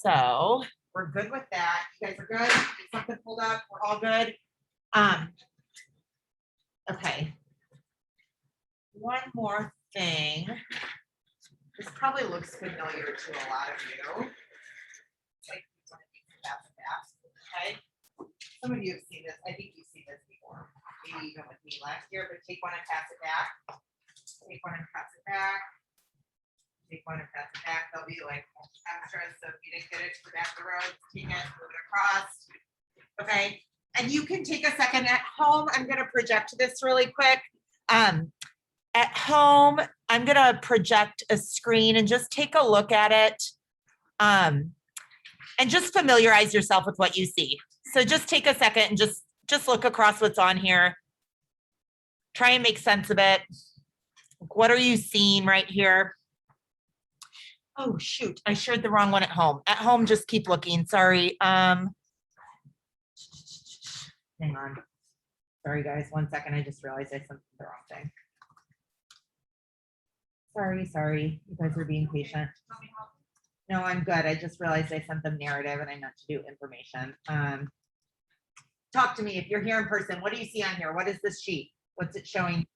So we're good with that. You guys are good? Get something pulled up. We're all good. Okay. One more thing. This probably looks familiar to a lot of you. Okay. Some of you have seen this. I think you've seen this before. Maybe even with me last year, but take one and pass it back. Take one and pass it back. Take one and pass it back. They'll be like extras. So if you didn't get it to the back of the road, take it, move it across. Okay. And you can take a second at home. I'm going to project this really quick. At home, I'm going to project a screen and just take a look at it. And just familiarize yourself with what you see. So just take a second and just look across what's on here. Try and make sense of it. What are you seeing right here? Oh, shoot. I shared the wrong one at home. At home, just keep looking. Sorry. Hang on. Sorry, guys. 1 second. I just realized I sent the wrong thing. Sorry. You guys are being patient. No, I'm good. I just realized I sent them narrative and I meant to do information. Talk to me. If you're here in person, what do you see on here? What is this sheet? What's it showing?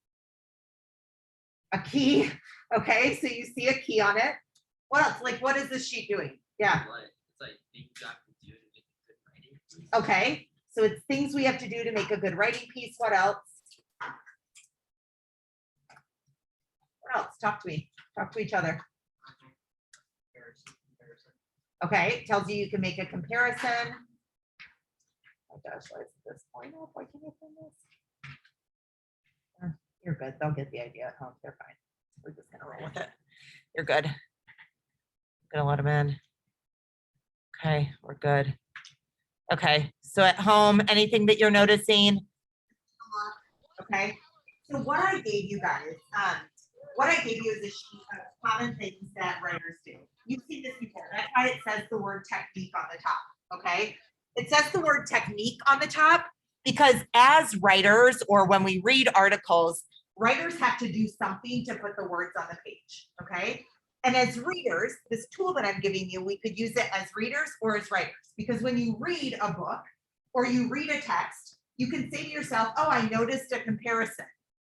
A key. Okay, so you see a key on it. What else? Like, what is this sheet doing? Yeah. It's like things you have to do to make a good writing piece. Okay, so it's things we have to do to make a good writing piece. What else? What else? Talk to me. Talk to each other. Okay, it tells you can make a comparison. Oh gosh, why is this point off? Why can't I find this? You're good. They'll get the idea at home. They're fine. We're just gonna roll with it. You're good. I'm gonna let them in. Okay, we're good. Okay, so at home, anything that you're noticing? Okay, so what I gave you guys, what I gave you is a sheet of common things that writers do. You've seen this before. That's why it says the word technique on the top, okay? It says the word technique on the top because as writers, or when we read articles, writers have to do something to put the words on the page, okay? And as readers, this tool that I'm giving you, we could use it as readers or as writers, because when you read a book or you read a text, you can say to yourself, oh, I noticed a comparison.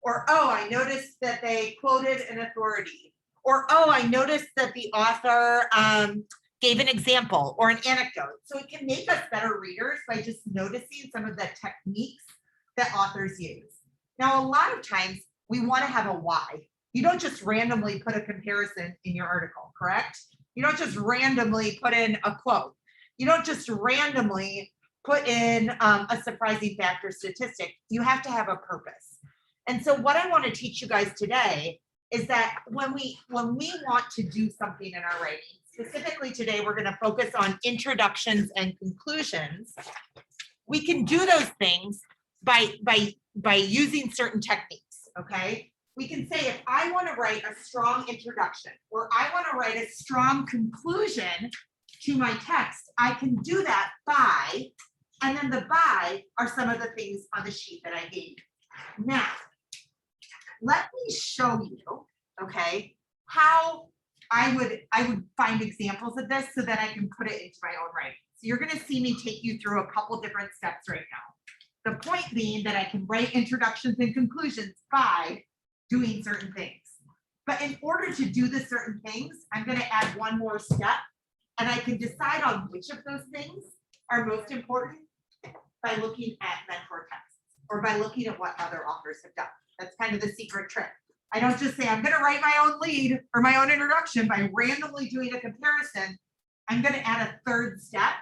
Or, oh, I noticed that they quoted an authority. Or, oh, I noticed that the author gave an example or an anecdote. So it can make us better readers by just noticing some of the techniques that authors use. Now, a lot of times we want to have a why. You don't just randomly put a comparison in your article, correct? You don't just randomly put in a quote. You don't just randomly put in a surprising fact or statistic. You have to have a purpose. And so what I want to teach you guys today is that when we want to do something in our writing, specifically today, we're going to focus on introductions and conclusions. We can do those things by using certain techniques, okay? We can say, if I want to write a strong introduction or I want to write a strong conclusion to my text, I can do that by, and then the by are some of the things on the sheet that I gave you. Now, let me show you, okay, how I would find examples of this so that I can put it into my own writing. So you're going to see me take you through a couple different steps right now. The point being that I can write introductions and conclusions by doing certain things. But in order to do the certain things, I'm going to add one more step, and I can decide on which of those things are most important by looking at mentor texts or by looking at what other authors have done. That's kind of the secret trick. I don't just say, I'm going to write my own lead or my own introduction by randomly doing a comparison. I'm going to add a third step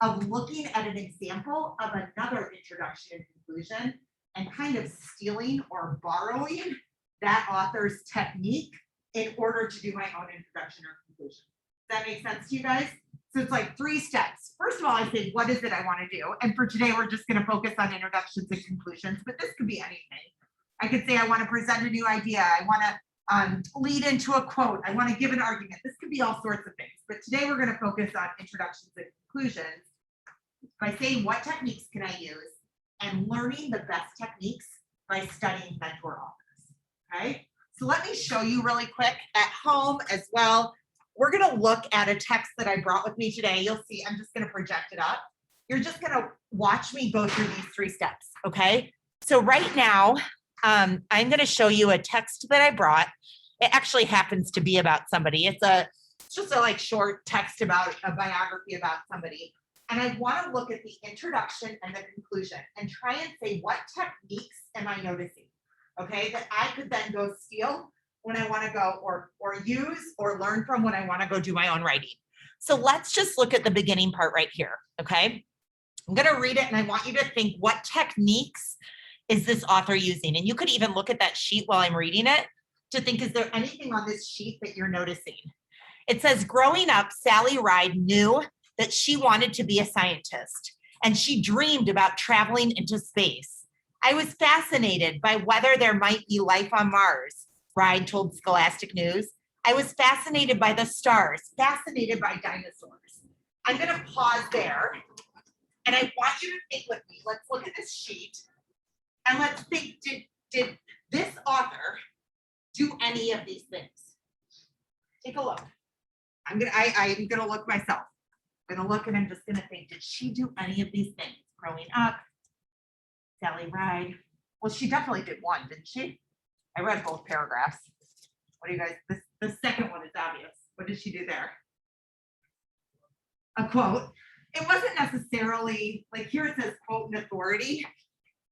of looking at an example of another introduction and conclusion and kind of stealing or borrowing that author's technique in order to do my own introduction or conclusion. Does that make sense to you guys? So it's like 3 steps. First of all, I say, what is it I want to do? And for today, we're just going to focus on introductions and conclusions, but this could be anything. I could say I want to present a new idea. I want to lead into a quote. I want to give an argument. This could be all sorts of things. But today we're going to focus on introductions and conclusions by saying what techniques can I use and learning the best techniques by studying mentor authors. Okay, so let me show you really quick at home as well. we're gonna look at a text that I brought with me today. You'll see, I'm just gonna project it up. You're just gonna watch me go through these 3 steps, okay? So right now, I'm gonna show you a text that I brought. It actually happens to be about somebody. It's just a like short text about a biography about somebody. And I wanna look at the introduction and the conclusion and try and say, what techniques am I noticing? Okay, that I could then go steal when I wanna go or use or learn from when I wanna go do my own writing. So let's just look at the beginning part right here, okay? I'm gonna read it and I want you to think, what techniques is this author using? And you could even look at that sheet while I'm reading it to think, is there anything on this sheet that you're noticing? It says, growing up, Sally Ride knew that she wanted to be a scientist and she dreamed about traveling into space. I was fascinated by whether there might be life on Mars, Ride told Scholastic News. I was fascinated by the stars, fascinated by dinosaurs. I'm gonna pause there and I want you to think with me. Let's look at this sheet and let's think, did this author do any of these things? Take a look. I'm gonna look myself. I'm gonna look and I'm just gonna think, did she do any of these things? Growing up, Sally Ride. Well, she definitely did one, didn't she? I read both paragraphs. What do you guys, the second one is obvious. What did she do there? A quote. It wasn't necessarily, like here it says quote an authority,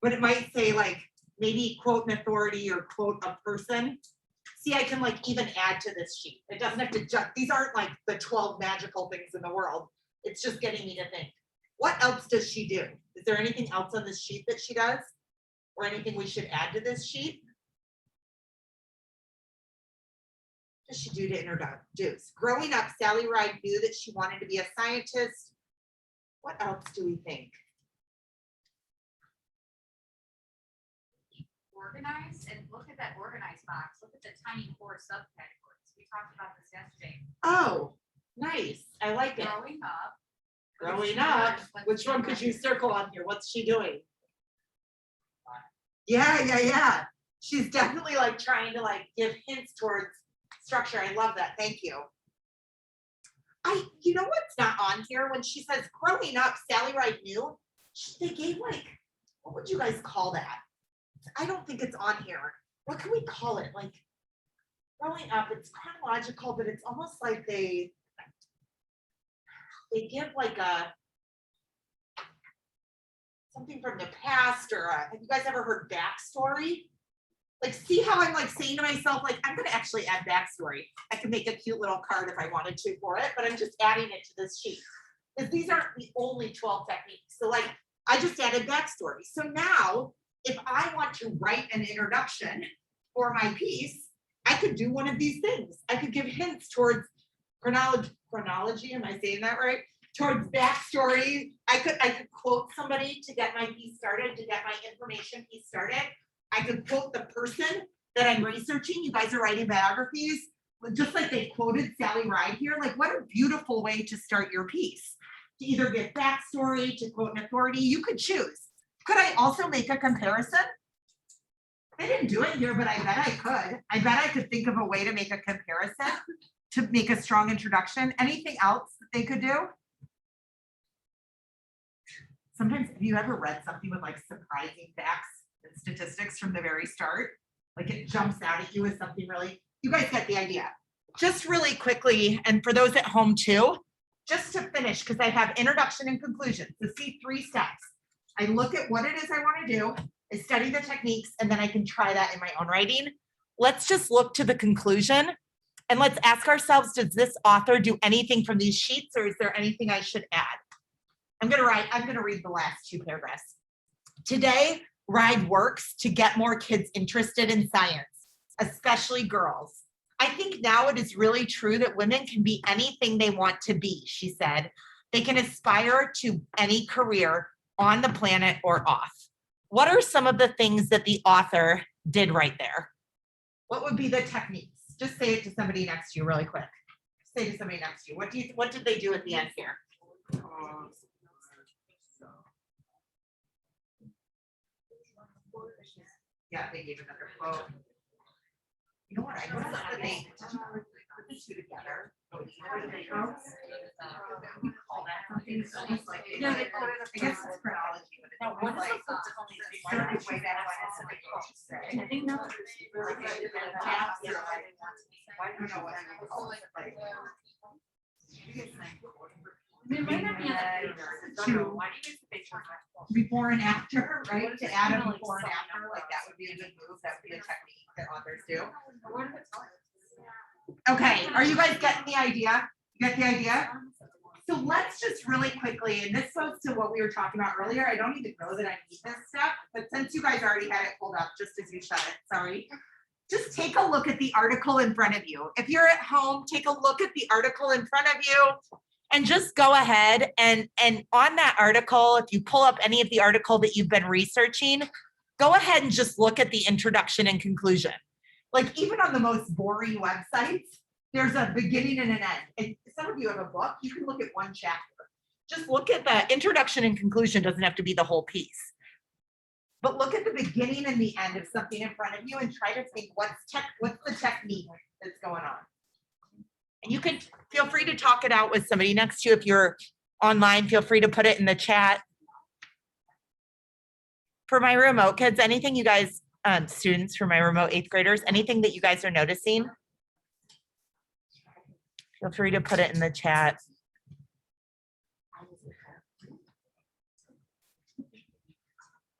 but it might say like maybe quote an authority or quote a person. See, I can like even add to this sheet. It doesn't have to just, these aren't like the 12 magical things in the world. It's just getting me to think, what else does she do? Is there anything else on this sheet that she does? Or anything we should add to this sheet? What does she do to introduce? Growing up, Sally Ride knew that she wanted to be a scientist. What else do we think? Organize and look at that organized box. Look at the tiny 4 subcategories. We talked about this yesterday. Oh, nice. I like it. Growing up. Growing up. Which one could you circle on here? What's she doing? Yeah. She's definitely like trying to like give hints towards structure. I love that. Thank you. You know what's not on here? When she says growing up, Sally Ride knew, they gave like, what would you guys call that? I don't think it's on here. What can we call it? Like growing up, it's chronological, but it's almost like they give like a something from the past or have you guys ever heard backstory? Like, see how I'm like saying to myself, like, I'm gonna actually add backstory. I can make a cute little card if I wanted to for it, but I'm just adding it to this sheet. Because these aren't the only 12 techniques. So like, I just added backstory. So now, if I want to write an introduction for my piece, I could do one of these things. I could give hints towards chronology, am I saying that right? Towards backstory. I could quote somebody to get my piece started, to get my information piece started. I could quote the person that I'm researching. You guys are writing biographies, just like they quoted Sally Ride here. Like, what a beautiful way to start your piece. To either give backstory, to quote an authority, you could choose. Could I also make a comparison? I didn't do it here, but I bet I could. I bet I could think of a way to make a comparison to make a strong introduction. Anything else that they could do? Sometimes, have you ever read something with like surprising facts and statistics from the very start? Like it jumps out at you as something really, you guys get the idea. Just really quickly, and for those at home too, just to finish, because I have introduction and conclusion. So see 3 steps. I look at what it is I want to do, I study the techniques, and then I can try that in my own writing. Let's just look to the conclusion and let's ask ourselves, does this author do anything from these sheets or is there anything I should add? I'm gonna read the last 2 paragraphs. Today, Ride works to get more kids interested in science, especially girls. I think now it is really true that women can be anything they want to be, she said. They can aspire to any career on the planet or off. What are some of the things that the author did right there? What would be the techniques? Just say it to somebody next to you really quick. Say to somebody next to you. What did they do at the end here? Yeah, they gave another quote. You know what? I noticed that put the two together. Call that something, so it's like, Yeah, they put it I guess it's chronology, but it's What is like, the certain way that one is to make what you say. I think that's really good. Taps, you're like, I don't know what I call it, like. It might not be on the Two. Before and after, right? To add a before and after, like that would be a good move. That would be a technique that authors do. Okay, are you guys getting the idea? You get the idea? So let's just really quickly, and this goes to what we were talking about earlier. I don't even know that I need this step, but since you guys already had it pulled up just as you said it, sorry. Just take a look at the article in front of you. If you're at home, take a look at the article in front of you. And just go ahead and on that article, if you pull up any of the article that you've been researching, go ahead and just look at the introduction and conclusion. Like even on the most boring websites, there's a beginning and an end. And some of you have a book, you can look at one chapter. Just look at the introduction and conclusion, doesn't have to be the whole piece. But look at the beginning and the end of something in front of you and try to think what's the technique that's going on. And you can feel free to talk it out with somebody next to you. If you're online, feel free to put it in the chat. For my remote kids, anything you guys, students, for my remote 8th graders, anything that you guys are noticing? Feel free to put it in the chat.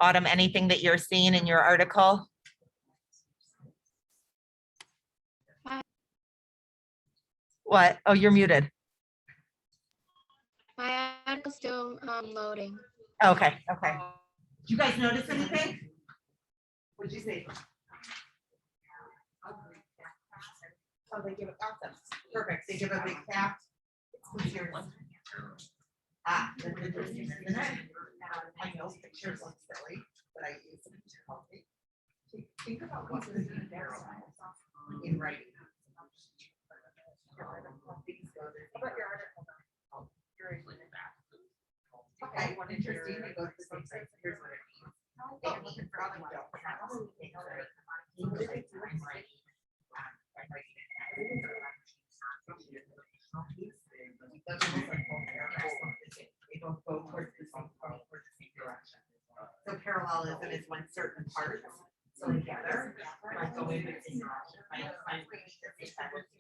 Autumn, anything that you're seeing in your article? What? Oh, you're muted. My article's still loading. Okay. Okay. Did you guys notice anything? What did you say? Oh, they give it awesome. Perfect. They give a big tap. Who's yours? Ah, that's interesting, isn't it? I know pictures look silly, but I use them to help me. Think about what was in there in writing. Okay, interesting. They go to the same site. Here's what it means. They can look in front of them. What do they do in writing? By writing it out. Those are like both paragraphs. They both go towards the same direction. So parallelism is when certain parts go together, like go in the same direction. Like reading the same sentence.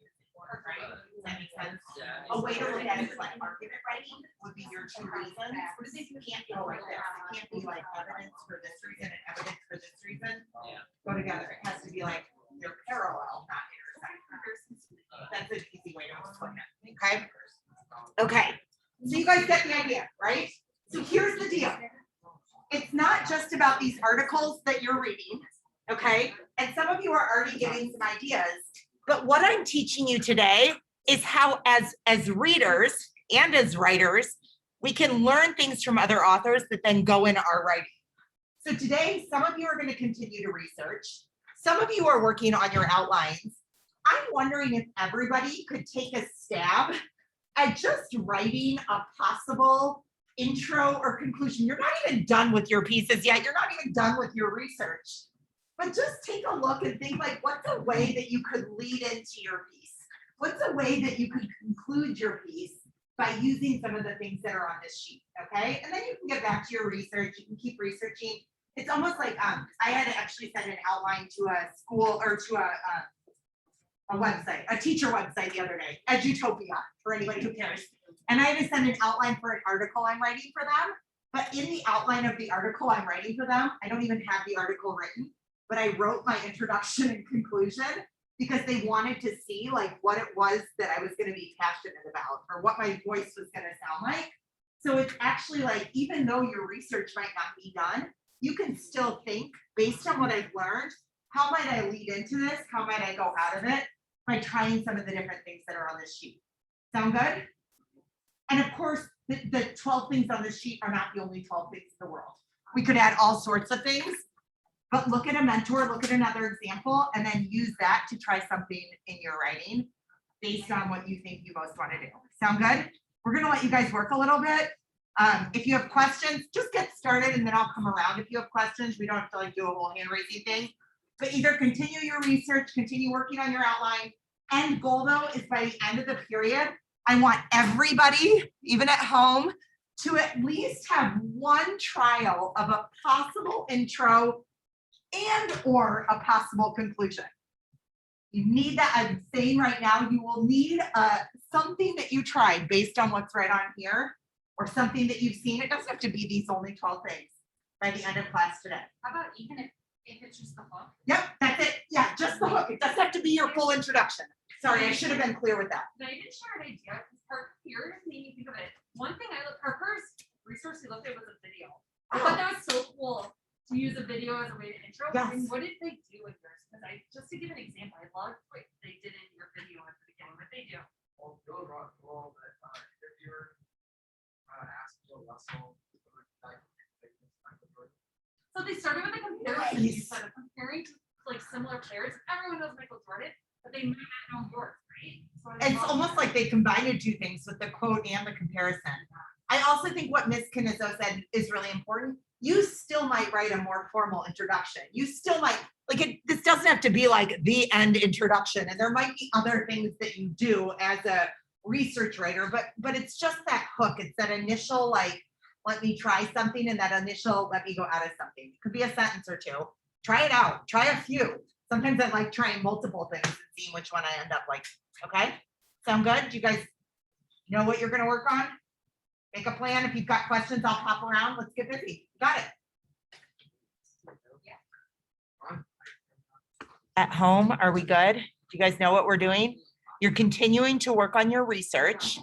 Right? Does that make sense? A way to look at it is like argument writing would be your two reasons. What if you can't go like this? It can't be like evidence for this reason and evidence for this reason. Go together. It has to be like they're parallel, not intersect. That's an easy way to explain it. Okay. Okay. So you guys get the idea, right? So here's the deal. It's not just about these articles that you're reading, okay? And some of you are already getting some ideas. But what I'm teaching you today is how as readers and as writers, we can learn things from other authors that then go in our writing. So today, some of you are going to continue to research. Some of you are working on your outlines. I'm wondering if everybody could take a stab at just writing a possible intro or conclusion. You're not even done with your pieces yet. You're not even done with your research. But just take a look and think like, what's a way that you could lead into your piece? What's a way that you could conclude your piece by using some of the things that are on this sheet, okay? And then you can get back to your research. You can keep researching. It's almost like I had to actually send an outline to a school or to a website, a teacher website the other day, Edutopia, for anybody who cares. And I had to send an outline for an article I'm writing for them. But in the outline of the article I'm writing for them, I don't even have the article written, but I wrote my introduction and conclusion because they wanted to see like what it was that I was going to be passionate about or what my voice was going to sound like. So it's actually like, even though your research might not be done, you can still think based on what I've learned, how might I lead into this? How might I go out of it by trying some of the different things that are on this sheet? Sound good? And of course, the 12 things on this sheet are not the only 12 things in the world. We could add all sorts of things, but look at a mentor, look at another example, and then use that to try something in your writing based on what you think you most want to do. Sound good? We're going to let you guys work a little bit. If you have questions, just get started and then I'll come around if you have questions. We don't have to like do a whole hand raising thing, but either continue your research, continue working on your outline, end goal though is by the end of the period, I want everybody, even at home, to at least have one trial of a possible intro and or a possible conclusion. You need that. I'm saying right now, you will need something that you tried based on what's right on here, or something that you've seen. It doesn't have to be these only 12 things by the end of class today. How about even if it's just the hook? Yep, that's it. Yeah, just the hook. It doesn't have to be your full introduction. Sorry, I should have been clear with that. Can I even share an idea? Because Parker here made me think of it. One thing Parker's resource he looked at was a video. I thought that was so cool to use a video as a way to intro. Yes. And what did they do in yours? Because just to give an example, I loved what they did in your video at the beginning. What they do? Well, Bill brought the role that if you're asked Bill Russell, So they started with a comparison. Nice. Instead of comparing to like similar players. Everyone knows Michael Jordan, but they might not know yours, right? So I It's love almost that. like they combined the two things with the quote and the comparison. I also think what Ms. Canizzo said is really important. You still might write a more formal introduction. You still might, this doesn't have to be like the end introduction, and there might be other things that you do as a research writer, but it's just that hook. It's that initial, like, let me try something, and that initial, let me go out of something. It could be a sentence or two. Try it out. Try a few. Sometimes I like trying multiple things and seeing which one I end up like. Okay? Sound good? Do you guys know what you're gonna work on? Make a plan. If you've got questions, I'll pop around. Let's get busy. Got it. At home, are we good? Do you guys know what we're doing? You're continuing to work on your research.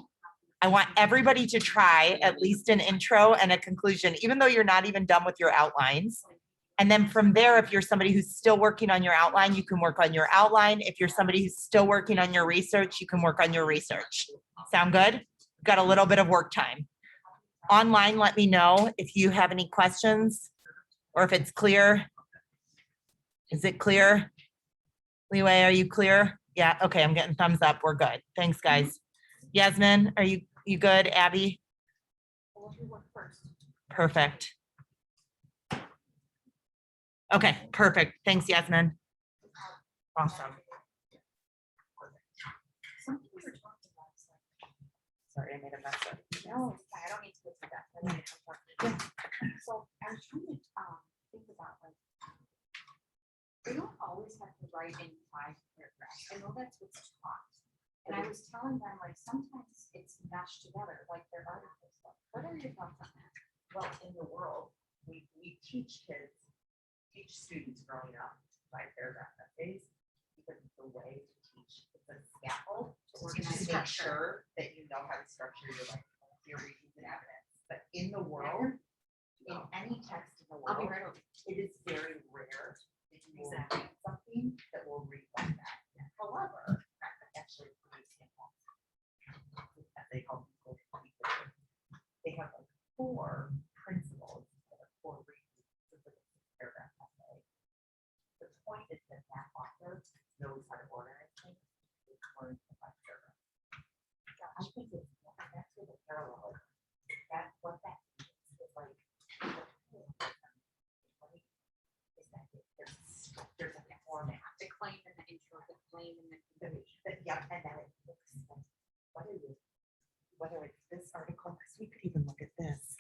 I want everybody to try at least an intro and a conclusion, even though you're not even done with your outlines. And then from there, if you're somebody who's still working on your outline, you can work on your outline. If you're somebody who's still working on your research, you can work on your research. Sound good? We've got a little bit of work time. Online, let me know if you have any questions or if it's clear. Is it clear? Leeway, are you clear? Yeah, okay, I'm getting thumbs up. We're good. Thanks, guys. Yasmin, are you good? Abby? Perfect. Okay, perfect. Thanks, Yasmin. Awesome. Sorry, I made a mess of it. No, I don't need to get to that. I need to come back. So I was trying to think about like, we don't always have to write in 5 paragraphs. I know that's what's taught. And I was telling them like sometimes it's meshed together, like their articles. What are your thoughts on that? Well, in the world, we teach students growing up by paragraph essays, because it's a way to teach, it's a scaffold to Organize make structure. sure that you know how to structure your reasons and evidence. But in the world, in any text in the I'll be world, right over. it is very rare that you will Exactly. read something that will reflect that. However, that could actually produce impulse. As they call people, they have like 4 principles or 4 reasons for the paragraph essay. The point is that author knows how to organize things. It's learned from that paragraph. So I think that's where the parallel is. That's what that means. It's like there's a format. The claim and the intro, the claim and the conclusion. Yeah, and then it looks like whether it's this article, because we could even look at this.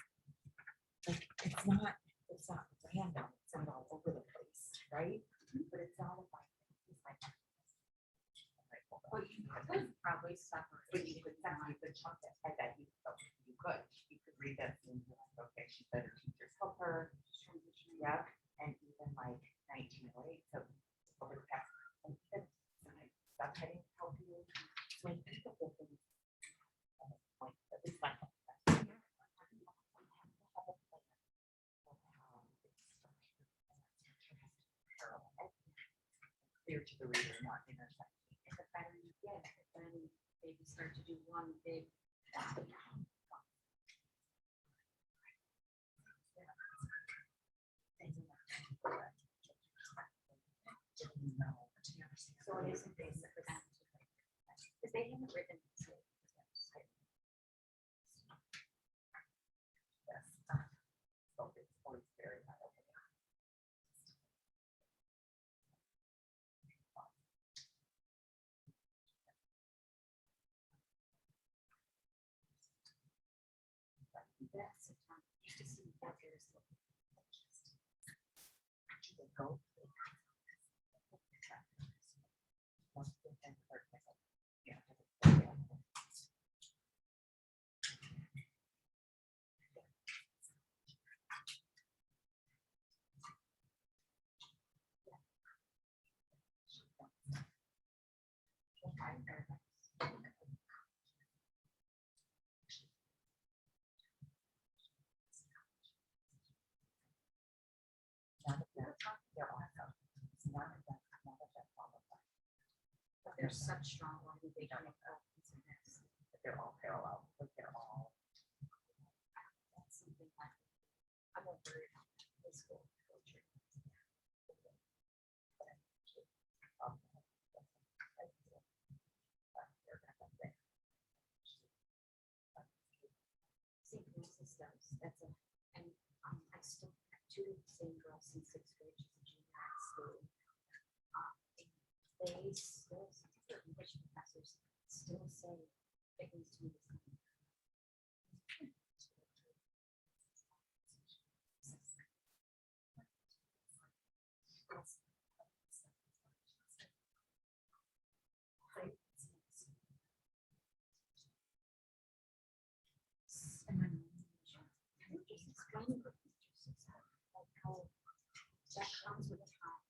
Like it's not random, it's not all over the place, right? But it's not about Well, you could probably separate. but you could chunk it. I bet you could. You could read this and be like, okay, she said her teachers help her. Yeah, and even like 1908, so over the past, and even subheading help you. So I think the whole thing is at least my clear to the reader, not intersect. If the better you get, then maybe start to do one big. So it isn't basic for them to, because they haven't written. So it's always very high up. best of times. Used to see pictures. But they're such strong ones, they don't make copies of this. They're all parallel, like they're all. That's something that I'm a very this school culture. Synchronous systems, that's a, and I still have two same girls in sixth grade, she's a junior at school. They still, their English professors still say it needs to be the same. That comes with time.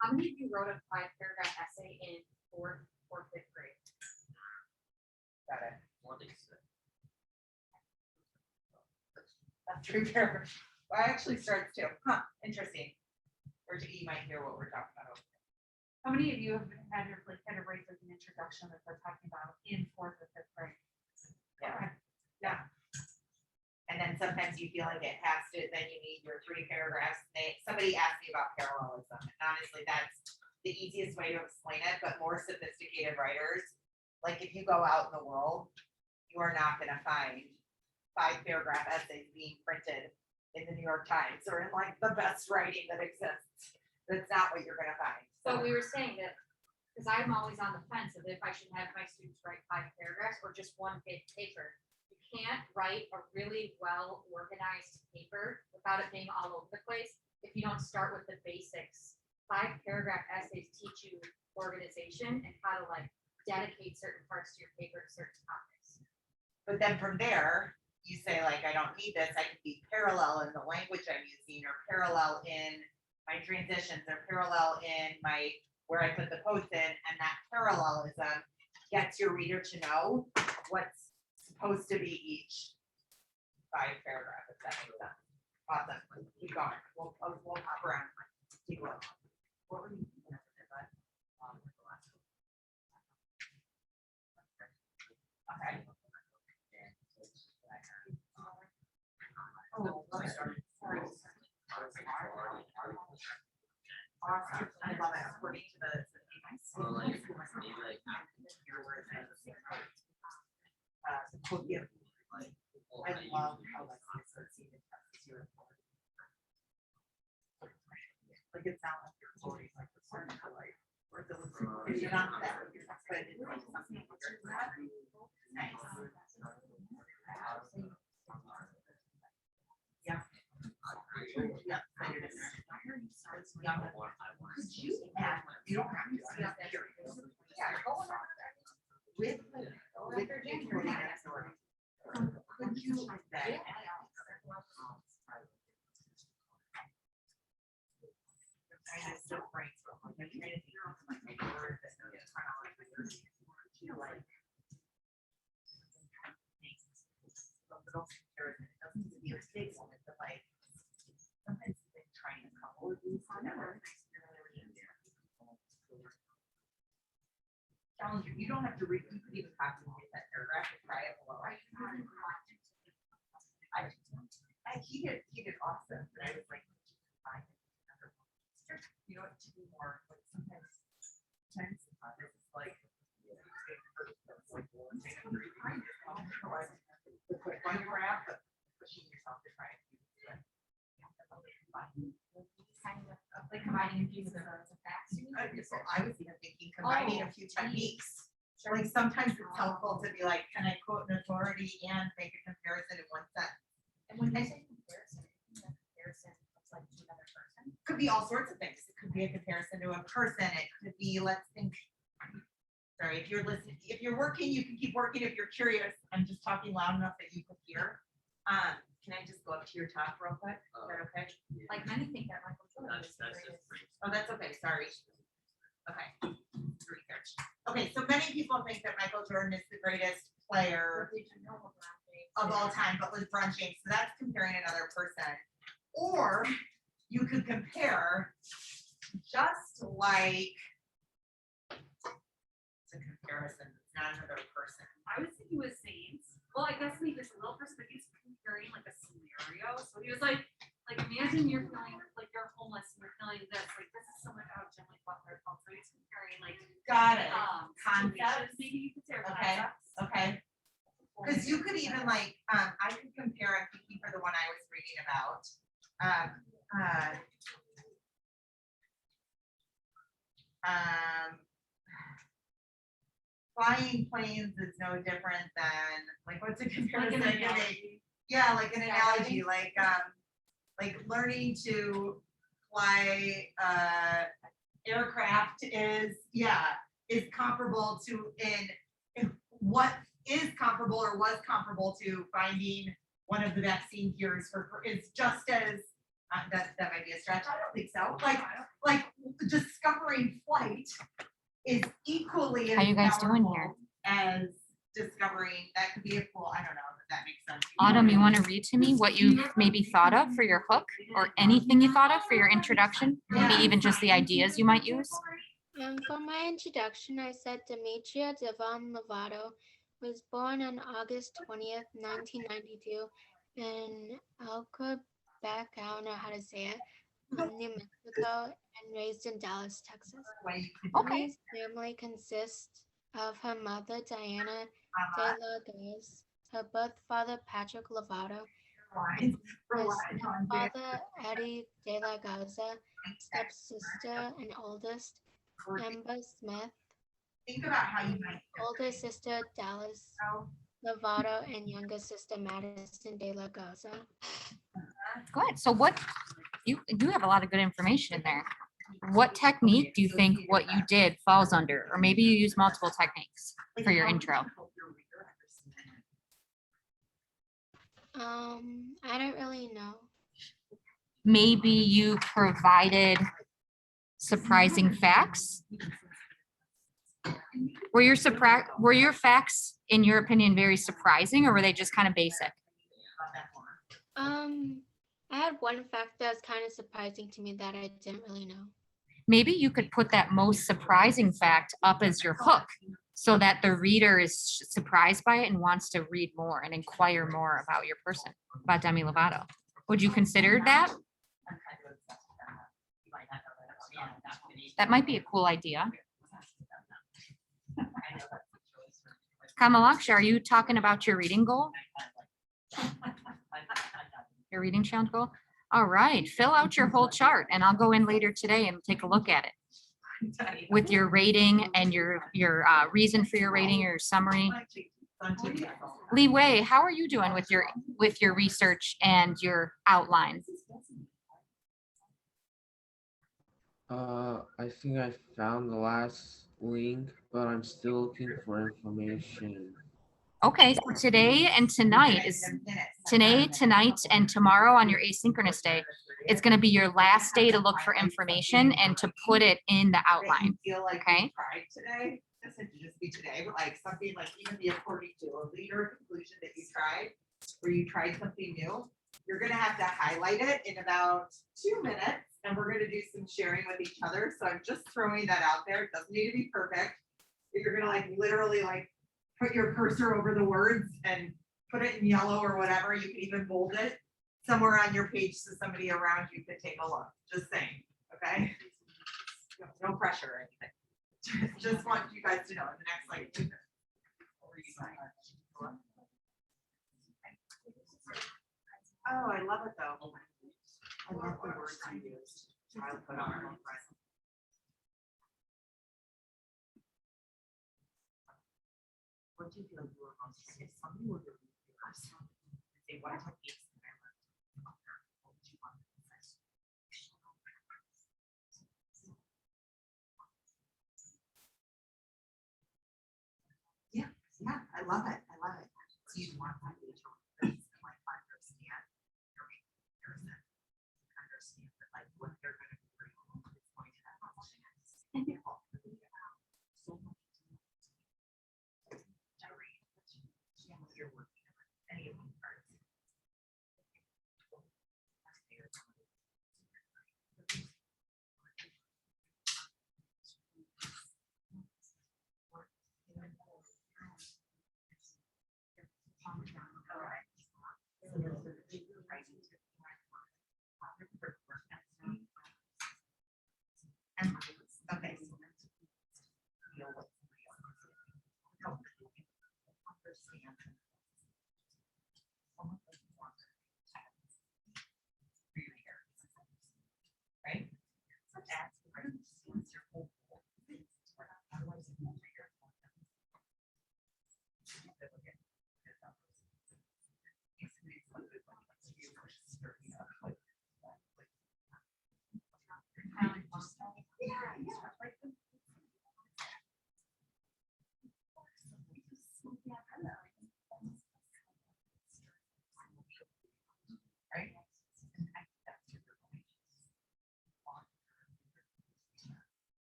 How many of you wrote a 5-paragraph essay in fourth or fifth grade? Got it. That's 3 paragraphs. Well, actually starts too. Huh, interesting. Or you might hear what we're talking about. How many of you have had your like kind of write like an introduction that they're talking about in fourth or fifth grade? Yeah. Yeah. And then sometimes you feel like it has to, then you need your 3 paragraphs. Somebody asked me about parallelism. And honestly, that's the easiest way to explain it, but more sophisticated writers, like if you go out in the world, you are not gonna find 5-paragraph essays being printed in the New York Times or in like the best writing that exists. That's not what you're gonna find. So we were saying that, because I'm always on the fence of if I should have my students write 5 paragraphs or just one big paper. You can't write a really well organized paper without it being all over the place if you don't start with the basics. 5-paragraph essays teach you organization and how to like dedicate certain parts to your paper to certain topics. But then from there, you say like, I don't need this, I can be parallel in the language I'm using, or parallel in my transitions, or parallel in my, where I put the quotes in, and that parallelism gets your reader to know what's supposed to be each 5-paragraph, if that makes sense. Awesome, keep going, we'll hop around. Keep going. What were you thinking of it, bud? Okay. Oh, sorry. Awesome. I love it. According to the. Podium. I love how that's associated. Like it's not like you're quoting like the sort of like, or the, you're not that, but it's like something. Nice. Yeah. Yeah. Could you add, you don't have to see up here. Yeah, go on. With your gender authority. Could you then? I just still brainstorm, like I'm trying to think of like a word that is feel like. Little comparison, it doesn't have to be a big one, but like sometimes they try and couple of these together. Challenge you don't have to read, you could even copy and paste that I was even thinking combining a few techniques. Like sometimes it's helpful to be like, can I quote an authority and make a comparison in one sentence? And when you say comparison, it's like to another person. Could be all sorts of things. It could be a comparison to a person. It could be, let's think. Sorry, if you're listening, if you're working, you can keep working. If you're curious, I'm just talking loud enough that you can hear. Can I just go up to your top real quick? Is that okay? Like many think that Michael Jordan is the That's greatest. Oh, that's okay. Sorry. Okay. Research. Okay, so many people think that Michael Jordan is the greatest player But did you know LeBron James of all is- time, but with LeBron James, so that's comparing another person. Or you could compare just like it's a comparison, it's not another person. I was thinking with Saints. Well, I guess we just a little perspective. He's comparing like a scenario. So he was like imagine you're feeling like you're homeless and you're feeling this. Like this is so much how Jimmy Butler felt. So he's comparing like Got it. situations. Concepts. Maybe you could say or Okay. concepts. Okay. Because you could even like, I could compare, I'm thinking for the one I was reading about. Flying planes is no different than, like, what's a Like comparison? an to make? analogy. Yeah, like an analogy, like learning to fly, aircraft is comparable to in what is comparable or was comparable to finding one of the vaccine cures for is just as, that might be a stretch. I don't think so. Like discovering flight is equally How as you guys doing powerful here? as discovering, that could be a cool, I don't know, if that makes sense. Autumn, you want to read to me what you maybe thought of for your hook or anything you thought of for your introduction? Maybe Yeah. even just the ideas you might use? For my introduction, I said Demetria Devon Lovato was born on August 20th, 1992 in Alcobeck, I don't know how to say it, New Mexico, and raised in Dallas, Texas. Okay. Emily's family consists of her mother, Diana De La Guz, her birth father, Patrick Lovato, his father, Eddie De La Garza, stepsister and oldest, Amber Smith, Think about how you might. older sister, Dallas Lovato, and younger sister, Madison De La Garza. Good. So what, you have a lot of good information in there. What technique do you think what you did falls under? Or maybe you use multiple techniques for your intro. I don't really know. Maybe you provided surprising facts. Were your facts, in your opinion, very surprising, or were they just kind of basic? I had one fact that was kind of surprising to me that I didn't really know. Maybe you could put that most surprising fact up as your hook so that the reader is surprised by it and wants to read more and inquire more about your person, about Demi Lovato. Would you consider that? That might be a cool idea. Kamalaksha, are you talking about your reading goal? Your reading challenge goal? All right, fill out your whole chart and I'll go in later today and take a look at it with your rating and your reason for your rating, your summary. Lee Wei, how are you doing with your research and your outline? I think I found the last link, but I'm still looking for information. Okay, so today, tonight, tonight, and tomorrow on your asynchronous day, it's going to be your last day to look for information and to put it in the outline. Okay. Today, this would just be today, but like something like even the according to a leader conclusion that you tried, where you tried something new, you're gonna have to highlight it in about 2 minutes, and we're gonna do some sharing with each other. So I'm just throwing that out there. It doesn't need to be perfect. You're gonna like literally like put your cursor over the words and put it in yellow or whatever. You can even bold it somewhere on your page so somebody around you could take a look. Just saying, okay? No pressure or anything. Just want you guys to know in the next like 2 minutes. Oh, I love it though. I love the words you used. I put on. What do you feel you were most, if somebody were to read yours, say what techniques can I learn from her? What would you want them to say? Yeah, I love it. I love it. So you want that to like understand your person, understand that like what they're going to bring is going to have and it all really so much generate what you're working on any of these parts. Okay. Right? So that's where your whole goal is. Otherwise, you won't figure it out. Right?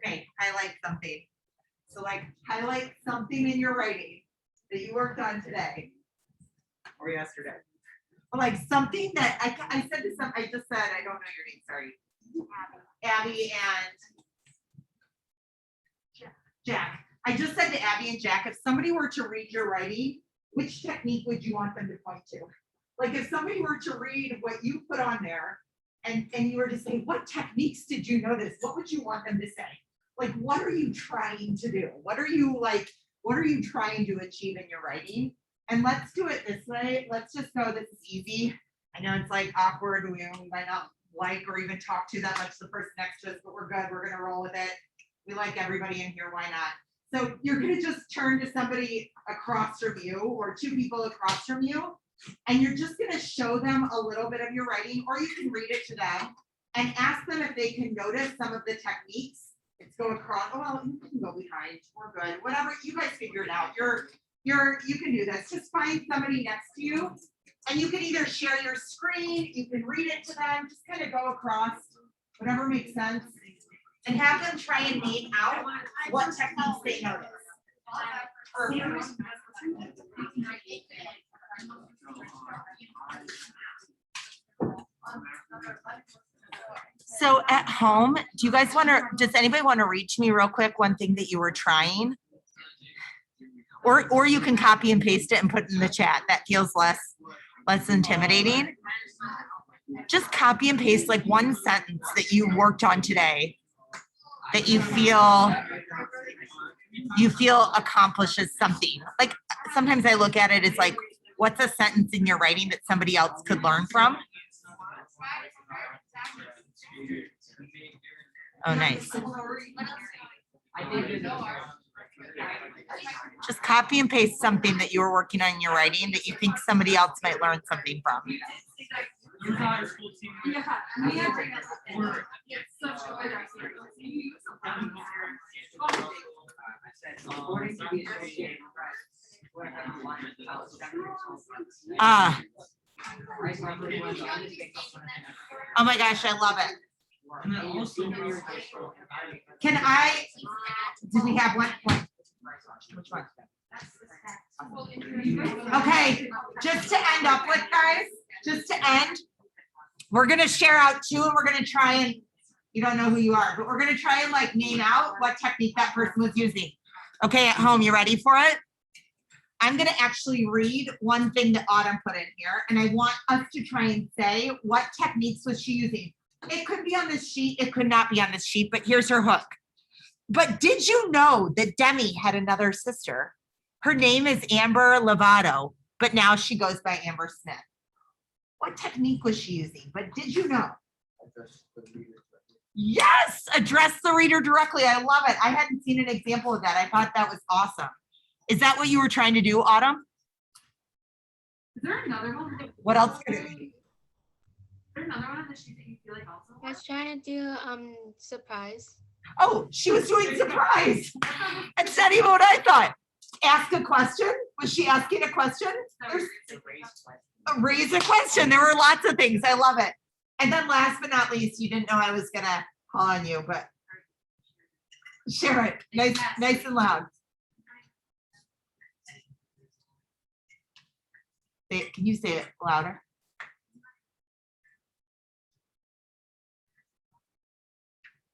Okay, highlight something. So like highlight something in your writing that you worked on today or yesterday. Or like something that I said to some, I just said, I don't know your name, sorry. Abby and Jack. I just said to Abby and Jack, if somebody were to read your writing, which technique would you want them to point to? Like if somebody were to read what you put on there and you were to say, what techniques did you notice? What would you want them to say? Like, what are you trying to do? What are you trying to achieve in your writing? And let's do it this way. Let's just go, this is easy. I know it's like awkward. We might not like or even talk to that much the person next to us, but we're good. We're gonna roll with it. We like everybody in here, why not? So you're gonna just turn to somebody across from you or two people across from you, and you're just gonna show them a little bit of your writing, or you can read it to them and ask them if they can notice some of the techniques. It's go across, oh, well, you can go behind, we're good, whatever, you guys figure it out. You can do this. Just find somebody next to you and you can either share your screen, you can read it to them, just kind of go across, whatever makes sense. And have them try and name out what techniques they notice. So at home, do you guys want to, does anybody want to read to me real quick one thing that you were trying? Or you can copy and paste it and put it in the chat. That feels less intimidating. Just copy and paste like one sentence that you worked on today that you feel accomplishes something. Like sometimes I look at it as like, what's a sentence in your writing that somebody else could learn from? Oh, nice. Just copy and paste something that you were working on in your writing that you think somebody else might learn something from. Oh my gosh, I love it. Did we have one? Which one? Okay, just to end up with, guys, we're gonna share out two and we're gonna try and, you don't know who you are, but we're gonna try and like name out what technique that person was using. Okay, at home, you ready for it? I'm gonna actually read one thing that Autumn put in here, and I want us to try and say what techniques was she using. It could be on this sheet, it could not be on this sheet, but here's her hook. But did you know that Demi had another sister? Her name is Amber Lovato, but now she goes by Amber Smith. What technique was she using? But did you know? Yes, address the reader directly. I love it. I hadn't seen an example of that. I thought that was awesome. Is that what you were trying to do, Autumn? Is there another one? What else could it be? Is there another one that you feel like also? I was trying to do surprise. Oh, she was doing surprise. That's not even what I thought. Ask a question. Was she asking a question? There's raise a question. There were lots of things. I love it. And then last but not least, you didn't know I was gonna call on you, but share it. Nice and loud. Can you say it louder?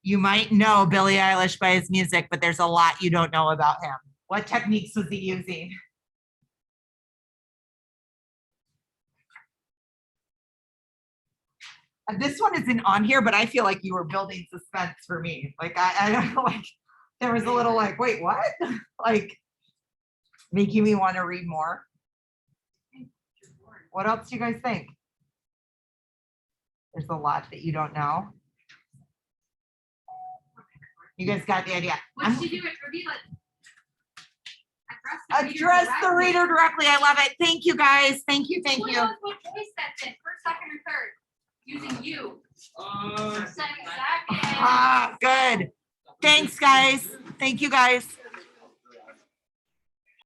You might know Billie Eilish by his music, but there's a lot you don't know about him. What techniques was he using? And this one isn't on here, but I feel like you were building suspense for me. Like I don't know, like there was a little like, wait, what? Like making me want to read more. What else do you guys think? There's a lot that you don't know. You guys got the idea. What did you do it for me? Like Address the reader directly. I love it. Thank you guys. Thank you. Thank Who you. knows what voice that's in? First, second, or third? Using you. Second. Ah, good. Thanks, guys. Thank you, guys.